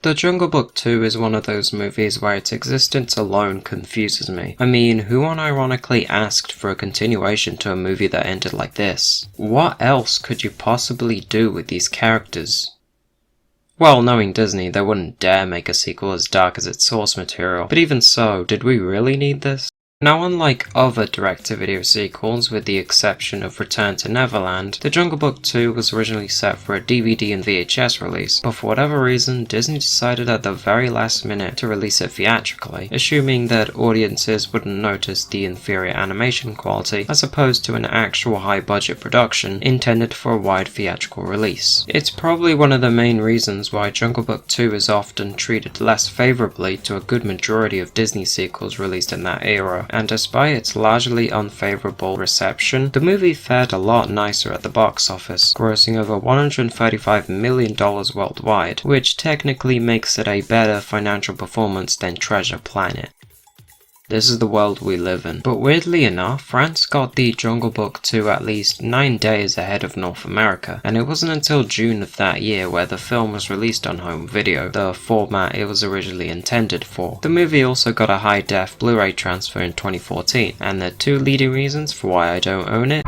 The Jungle Book 2 is one of those movies where its existence alone confuses me. I mean, who unironically asked for a continuation to a movie that ended like this? What else could you possibly do with these characters? Well, knowing Disney, they wouldn't dare make a sequel as dark as its source material, but even so, did we really need this? Now, unlike other direct-to-video sequels, with the exception of Return to Neverland, The Jungle Book 2 was originally set for a DVD and VHS release, but for whatever reason, Disney decided at the very last minute to release it theatrically, assuming that audiences wouldn't notice the inferior animation quality as opposed to an actual high-budget production intended for a wide theatrical release. It's probably one of the main reasons why Jungle Book 2 is often treated less favourably to a good majority of Disney sequels released in that era. And despite its largely unfavourable reception, the movie fared a lot nicer at the box office, grossing over $135 million worldwide, which technically makes it a better financial performance than Treasure Planet. This is the world we live in. But weirdly enough, France got the Jungle Book 2 at least 9 days ahead of North America, and it wasn't until June of that year where the film was released on home video, the format it was originally intended for. The movie also got a high-def Blu-ray transfer in 2014, and the two leading reasons for why I don't own it.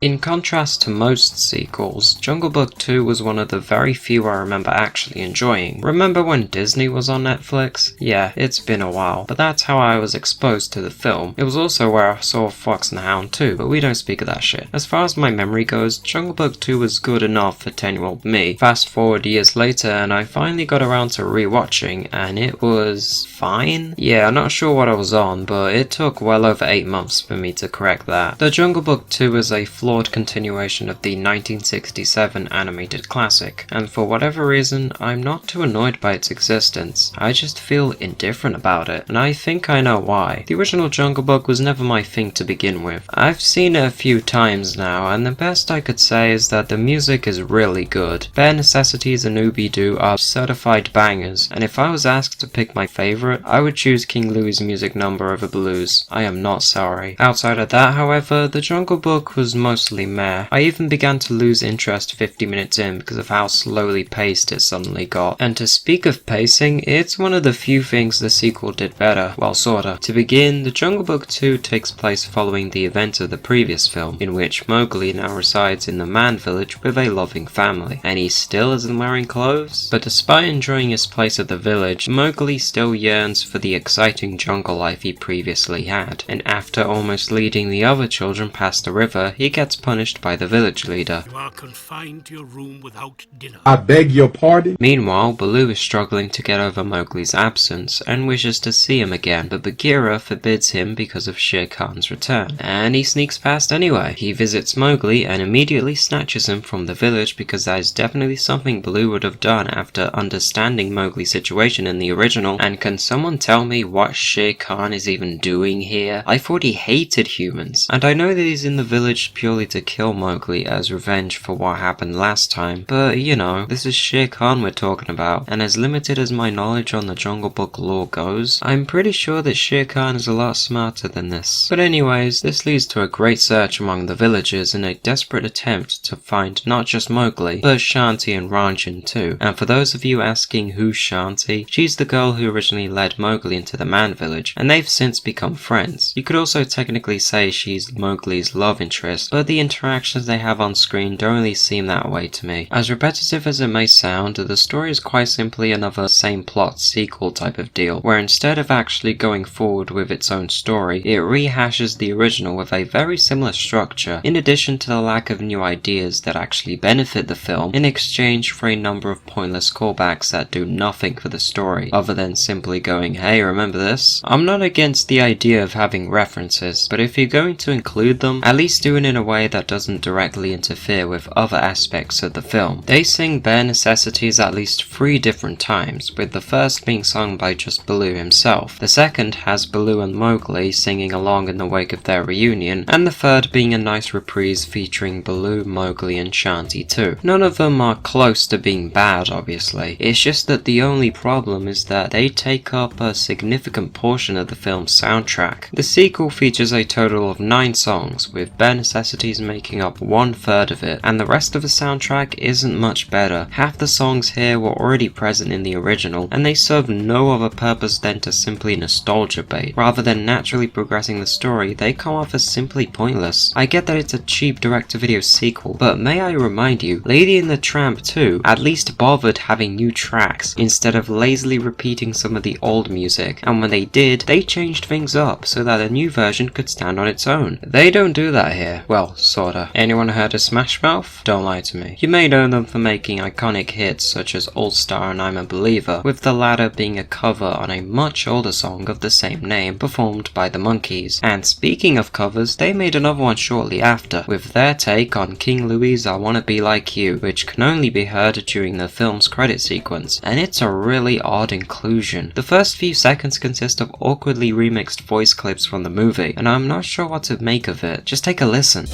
In contrast to most sequels, Jungle Book 2 was one of the very few I remember actually enjoying. Remember when Disney was on Netflix? Yeah, it's been a while, but that's how I was exposed to the film. It was also where I saw Fox and the Hound too, but we don't speak of that shit. As far as my memory goes, Jungle Book 2 was good enough for 10-year-old me. Fast forward years later and I finally got around to rewatching, and it was fine? Yeah, I'm not sure what I was on, but it took well over 8 months for me to correct that. The Jungle Book 2 is a flawed continuation of the 1967 animated classic, and for whatever reason, I'm not too annoyed by its existence. I just feel indifferent about it, and I think I know why. The original Jungle Book was never my thing to begin with. I've seen it a few times now, and the best I could say is that the music is really good. Bare Necessities and Ooby-Doo are certified bangers, and if I was asked to pick my favorite, I would choose King Louie's music number over Baloo's. I am not sorry. Outside of that, however, the Jungle Book was mostly meh. I even began to lose interest 50 minutes in because of how slowly paced it suddenly got. And to speak of pacing, it's one of the few things the sequel did better. Well, sorta. To begin, The Jungle Book 2 takes place following the events of the previous film, in which Mowgli now resides in the man village with a loving family, and he still isn't wearing clothes. But despite enjoying his place at the village, Mowgli still yearns for the exciting jungle life he previously had, and after almost leading the other children past the river, he gets punished by the village leader. You are confined to your room without dinner. I beg your pardon? Meanwhile, Baloo is struggling to get over Mowgli's absence and wishes to see him again, but Bagheera forbids him because of Shere Khan's return, and he sneaks past anyway. He visits Mowgli and immediately snatches him from the village because that is definitely something Baloo would have done after understanding Mowgli's situation in the original. And can someone tell me what Shere Khan is even doing here? I thought he hated humans, and I know that he's in the village purely to kill Mowgli as revenge for what happened last time, but you know, this is Shere Khan we're talking about, and as limited as my knowledge on the Jungle Book lore goes, I'm pretty sure that Shere Khan is a lot smarter than this. But anyways, this leads to a great search among the villagers in a desperate attempt to find not just Mowgli, but Shanti and Ranjan too. And for those of you asking who's Shanti, she's the girl who originally led Mowgli into the man village, and they've since become friends. You could also technically say she's Mowgli's love interest, but the interactions they have on screen don't really seem that way to me. As repetitive as it may sound, the story is quite simply another same plot sequel type of deal, where instead of actually going forward with its own story, it rehashes the original with a very similar structure, in addition to the lack of new ideas that actually benefit the film, in exchange for a number of pointless callbacks that do nothing for the story, other than simply going, hey, remember this? I'm not against the idea of having references, but if you're going to include them, at least do it in a way that doesn't directly interfere with other aspects of the film. They sing Bare Necessities at least 3 different times, with the first being sung by just Baloo himself, the second has Baloo and Mowgli singing along in the wake of their reunion, and the third being a nice reprise featuring Baloo, Mowgli and Shanti too. None of them are close to being bad, obviously, it's just that the only problem is that they take up a significant portion of the film's soundtrack. The sequel features a total of 9 songs, with Bare Necessities atrocities making up 1/3 of it, and the rest of the soundtrack isn't much better. Half the songs here were already present in the original, and they serve no other purpose than to simply nostalgia bait. Rather than naturally progressing the story, they come off as simply pointless. I get that it's a cheap direct-to-video sequel, but may I remind you, Lady and the Tramp 2 at least bothered having new tracks, instead of lazily repeating some of the old music, and when they did, they changed things up so that a new version could stand on its own. They don't do that here. Well, sorta. Anyone heard of Smash Mouth? Don't lie to me. You may know them for making iconic hits such as All Star and I'm a Believer, with the latter being a cover on a much older song of the same name performed by the Monkees. And speaking of covers, they made another one shortly after, with their take on King Louie's I Wanna Be Like You, which can only be heard during the film's credit sequence, and it's a really odd inclusion. The first few seconds consist of awkwardly remixed voice clips from the movie, and I'm not sure what to make of it. Just take a listen.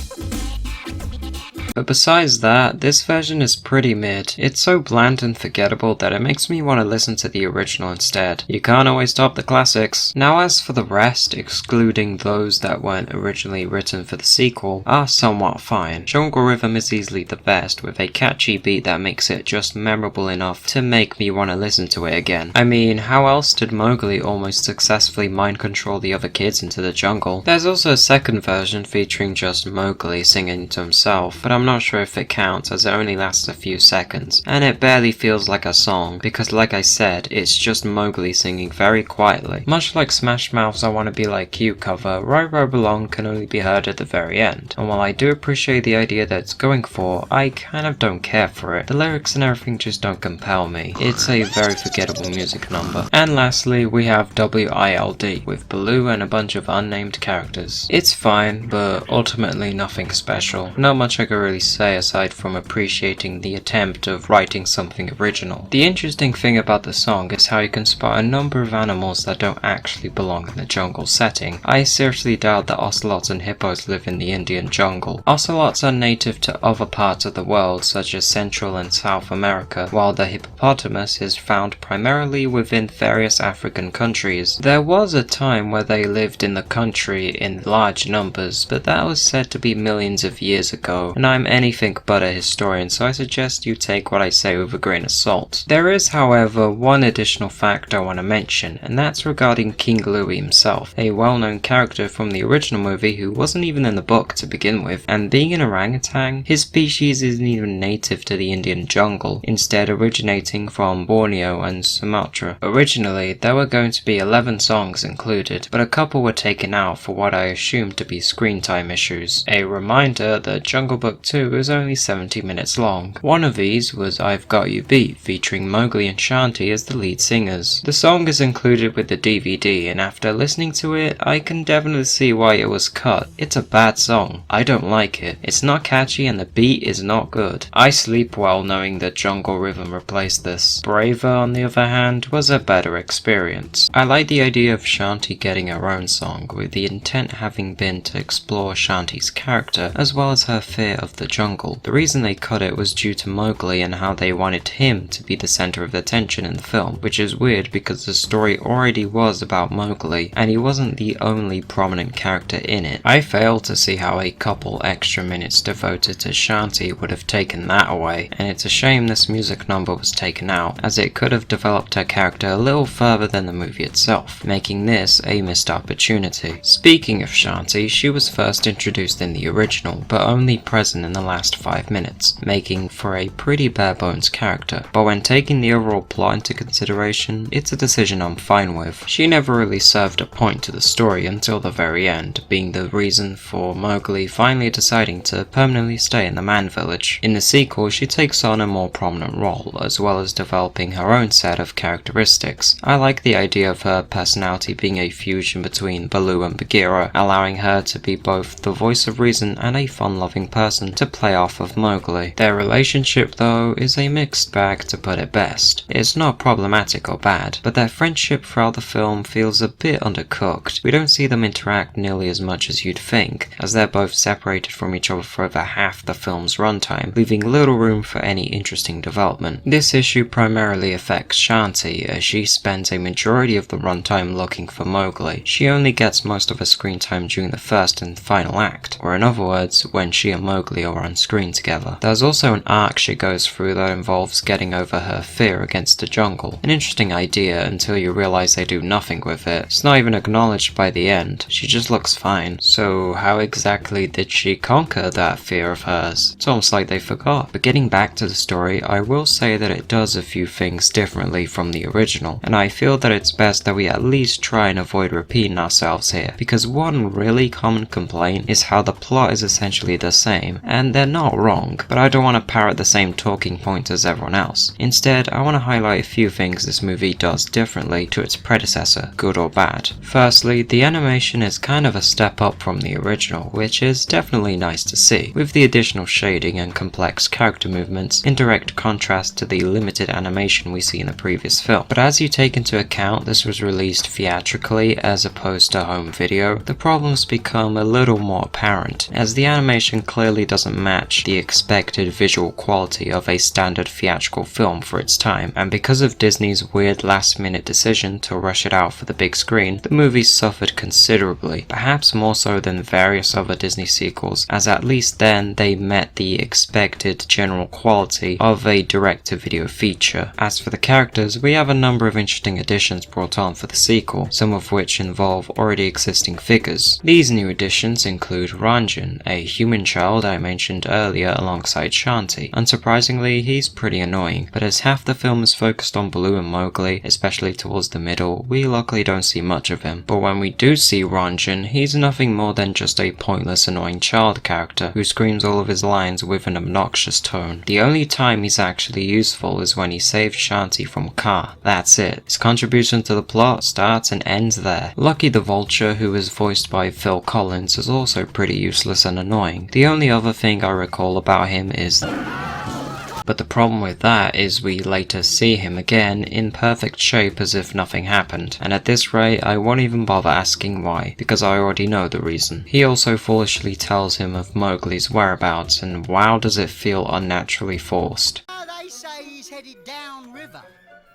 But besides that, this version is pretty mid. It's so bland and forgettable that it makes me want to listen to the original instead. You can't always top the classics. Now as for the rest, excluding those that weren't originally written for the sequel, are somewhat fine. Jungle Rhythm is easily the best, with a catchy beat that makes it just memorable enough to make me want to listen to it again. I mean, how else did Mowgli almost successfully mind control the other kids into the jungle? There's also a second version featuring just Mowgli singing to himself, but I'm not sure if it counts as it only lasts a few seconds, and it barely feels like a song, because like I said, it's just Mowgli singing very quietly. Much like Smash Mouth's I Wanna Be Like You cover, Right Where I Belong can only be heard at the very end, and while I do appreciate the idea that it's going for, I kind of don't care for it. The lyrics and everything just don't compel me. It's a very forgettable music number. And lastly, we have WILD, with Baloo and a bunch of unnamed characters. It's fine, but ultimately nothing special. Not much I could really say aside from appreciating the attempt of writing something original. The interesting thing about the song is how you can spot a number of animals that don't actually belong in the jungle setting. I seriously doubt that ocelots and hippos live in the Indian jungle. Ocelots are native to other parts of the world such as Central and South America, while the hippopotamus is found primarily within various African countries. There was a time where they lived in the country in large numbers, but that was said to be millions of years ago, and I'm anything but a historian, so I suggest you take what I say with a grain of salt. There is, however, one additional fact I want to mention, and that's regarding King Louie himself, a well-known character from the original movie who wasn't even in the book to begin with, and being an orangutan, his species isn't even native to the Indian jungle, instead originating from Borneo and Sumatra. Originally, there were going to be 11 songs included, but a couple were taken out for what I assumed to be screen time issues. A reminder that Jungle Book 2 is only 70 minutes long. One of these was I've Got You Beat, featuring Mowgli and Shanti as the lead singers. The song is included with the DVD, and after listening to it, I can definitely see why it was cut. It's a bad song. I don't like it. It's not catchy and the beat is not good. I sleep well knowing that Jungle Rhythm replaced this. Braver, on the other hand, was a better experience. I like the idea of Shanti getting her own song, with the intent having been to explore Shanti's character, as well as her fear of the jungle. The reason they cut it was due to Mowgli and how they wanted him to be the center of attention in the film, which is weird because the story already was about Mowgli, and he wasn't the only prominent character in it. I fail to see how a couple extra minutes devoted to Shanti would have taken that away, and it's a shame this music number was taken out, as it could have developed her character a little further than the movie itself, making this a missed opportunity. Speaking of Shanti, she was first introduced in the original, but only present in the last 5 minutes, making for a pretty bare bones character, but when taking the overall plot into consideration, it's a decision I'm fine with. She never really served a point to the story until the very end, being the reason for Mowgli finally deciding to permanently stay in the man village. In the sequel, she takes on a more prominent role, as well as developing her own set of characteristics. I like the idea of her personality being a fusion between Baloo and Bagheera, allowing her to be both the voice of reason and a fun-loving person to play off of Mowgli. Their relationship though is a mixed bag to put it best. It's not problematic or bad, but their friendship throughout the film feels a bit undercooked. We don't see them interact nearly as much as you'd think, as they're both separated from each other for over half the film's runtime, leaving little room for any interesting development. This issue primarily affects Shanti, as she spends a majority of the runtime looking for Mowgli. She only gets most of her screen time during the first and final act, or in other words, when she and Mowgli are on screen together. There's also an arc she goes through that involves getting over her fear against the jungle. An interesting idea until you realize they do nothing with it. It's not even acknowledged by the end. She just looks fine. So how exactly did she conquer that fear of hers? It's almost like they forgot. But getting back to the story, I will say that it does a few things differently from the original, and I feel that it's best that we at least try and avoid repeating ourselves here, because one really common complaint is how the plot is essentially the same, and they're not wrong, but I don't want to parrot the same talking points as everyone else. Instead, I want to highlight a few things this movie does differently to its predecessor, good or bad. Firstly, the animation is kind of a step up from the original, which is definitely nice to see, with the additional shading and complex character movements in direct contrast to the limited animation we see in the previous film. But as you take into account this was released theatrically as opposed to home video, the problems become a little more apparent, as the animation clearly doesn't match the expected visual quality of a standard theatrical film for its time, and because of Disney's weird last-minute decision to rush it out for the big screen, the movie suffered considerably, perhaps more so than various other Disney sequels, as at least then they met the expected general quality of a direct-to-video feature. As for the characters, we have a number of interesting additions brought on for the sequel, some of which involve already existing figures. These new additions include Ranjan, a human child I mentioned earlier alongside Shanti. Unsurprisingly, he's pretty annoying, but as half the film is focused on Baloo and Mowgli, especially towards the middle, we luckily don't see much of him. But when we do see Ranjan, he's nothing more than just a pointless annoying child character who screams all of his lines with an obnoxious tone. The only time he's actually useful is when he saves Shanti from Kaa. That's it. His contribution to the plot starts and ends there. Lucky the Vulture, who is voiced by Phil Collins, is also pretty useless and annoying. The only other thing I recall about him is but the problem with that is we later see him again in perfect shape as if nothing happened, and at this rate I won't even bother asking why, because I already know the reason. He also foolishly tells him of Mowgli's whereabouts, and wow does it feel unnaturally forced. They say he's headed downriver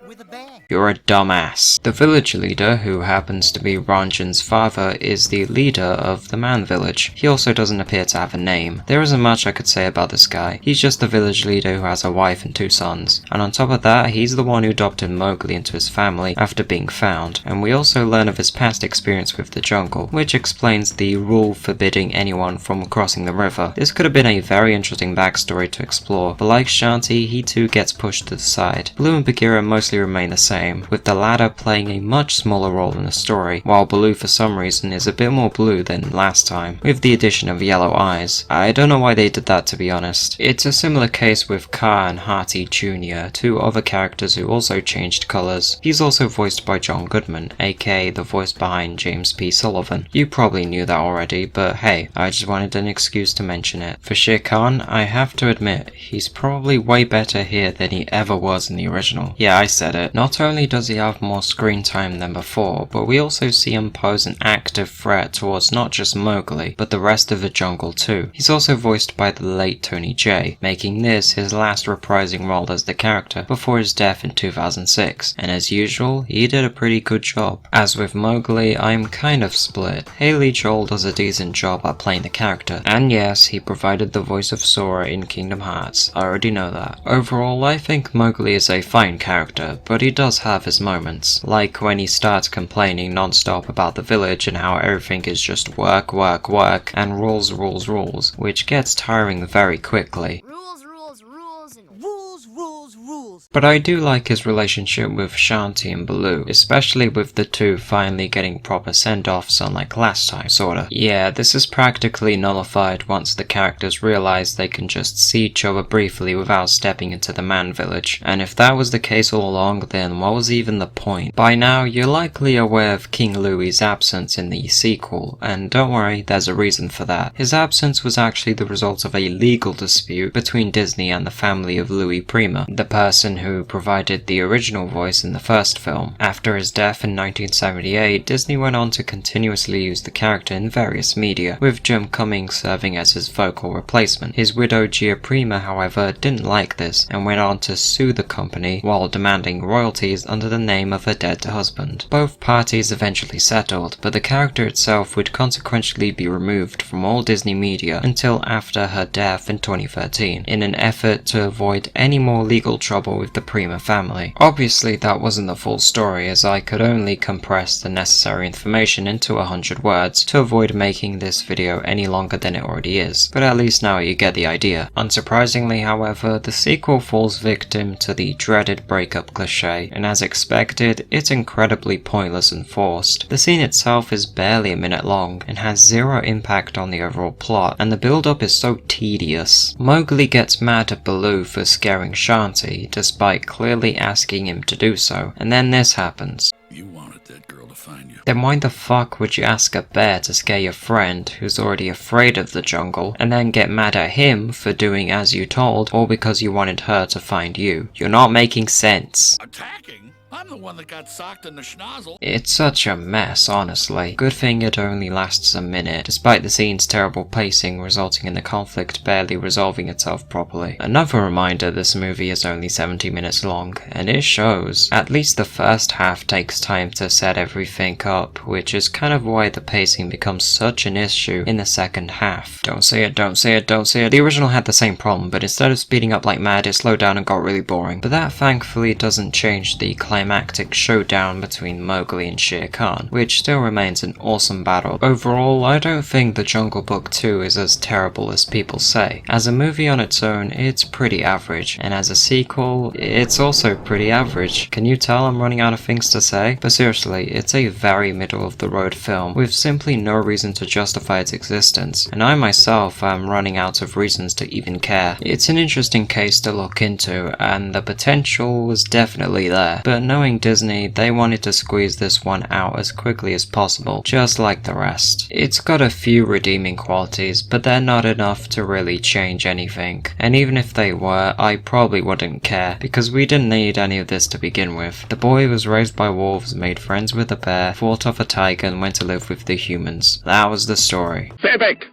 with a bear. You're a dumbass. The village leader, who happens to be Ranjan's father, is the leader of the man village. He also doesn't appear to have a name. There isn't much I could say about this guy. He's just the village leader who has a wife and 2 sons. And on top of that, he's the one who adopted Mowgli into his family after being found. And we also learn of his past experience with the jungle, which explains the rule forbidding anyone from crossing the river. This could have been a very interesting backstory to explore, but like Shanti, he too gets pushed to the side. Baloo and Bagheera mostly remain the same, with the latter playing a much smaller role in the story, while Baloo for some reason is a bit more blue than last time, with the addition of yellow eyes. I don't know why they did that, to be honest. It's a similar case with Kaa and Hearty Jr., 2 other characters who also changed colours. He's also voiced by John Goodman, aka the voice behind James P. Sullivan. You probably knew that already, but hey, I just wanted an excuse to mention it. For Shere Khan, I have to admit, he's probably way better here than he ever was in the original. Yeah, I said it. Not only does he have more screen time than before, but we also see him pose an active threat towards not just Mowgli, but the rest of the jungle too. He's also voiced by the late Tony Jay, making this his last reprising role as the character before his death in 2006, and as usual, he did a pretty good job. As with Mowgli, I'm kind of split. Haley Joel does a decent job at playing the character, and yes, he provided the voice of Sora in Kingdom Hearts. I already know that. Overall, I think Mowgli is a fine character, but he does have his moments, like when he starts complaining non-stop about the village and how everything is just work, work, work, and rules, rules, rules, which gets tiring very quickly. Rules, rules, rules, and rules, rules, rules. But I do like his relationship with Shanti and Baloo, especially with the two finally getting proper send-offs unlike last time, sorta. Yeah, this is practically nullified once the characters realize they can just see each other briefly without stepping into the man village. And if that was the case all along, then what was even the point? By now, you're likely aware of King Louie's absence in the sequel, and don't worry, there's a reason for that. His absence was actually the result of a legal dispute between Disney and the family of Louie Prima, the person who provided the original voice in the first film. After his death in 1978, Disney went on to continuously use the character in various media, with Jim Cummings serving as his vocal replacement. His widow Gia Prima, however, didn't like this and went on to sue the company while demanding royalties under the name of her dead husband. Both parties eventually settled, but the character itself would consequently be removed from all Disney media until after her death in 2013, in an effort to avoid any more legal trouble with the Prima family. Obviously that wasn't the full story, as I could only compress the necessary information into 100 words to avoid making this video any longer than it already is, but at least now you get the idea. Unsurprisingly, however, the sequel falls victim to the dreaded breakup cliche, and as expected, it's incredibly pointless and forced. The scene itself is barely a minute long, and has zero impact on the overall plot, and the build-up is so tedious. Mowgli gets mad at Baloo for scaring Shanti, despite clearly asking him to do so, and then this happens. You wanted that girl to find you. Then why the fuck would you ask a bear to scare your friend who's already afraid of the jungle, and then get mad at him for doing as you told, or because you wanted her to find you? You're not making sense. Attacking? I'm the one that got socked in the schnozzle. It's such a mess, honestly. Good thing it only lasts a minute, despite the scene's terrible pacing resulting in the conflict barely resolving itself properly. Another reminder, this movie is only 70 minutes long, and it shows. At least the first half takes time to set everything up, which is kind of why the pacing becomes such an issue in the second half. Don't say it, don't say it, don't say it. The original had the same problem, but instead of speeding up like mad, it slowed down and got really boring. But that thankfully doesn't change the climactic showdown between Mowgli and Shere Khan, which still remains an awesome battle. Overall, I don't think The Jungle Book 2 is as terrible as people say. As a movie on its own, it's pretty average, and as a sequel, it's also pretty average. Can you tell I'm running out of things to say? But seriously, it's a very middle of the road film, with simply no reason to justify its existence, and I myself am running out of reasons to even care. It's an interesting case to look into, and the potential was definitely there, but knowing Disney, they wanted to squeeze this one out as quickly as possible, just like the rest. It's got a few redeeming qualities, but they're not enough to really change anything, and even if they were, I probably wouldn't care, because we didn't need any of this to begin with. The boy was raised by wolves, made friends with a bear, fought off a tiger, and went to live with the humans. That was the story. Civic!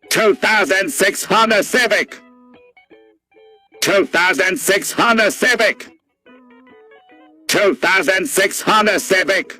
2006 Honda Civic! 2006 Honda Civic! 2006 Honda Civic!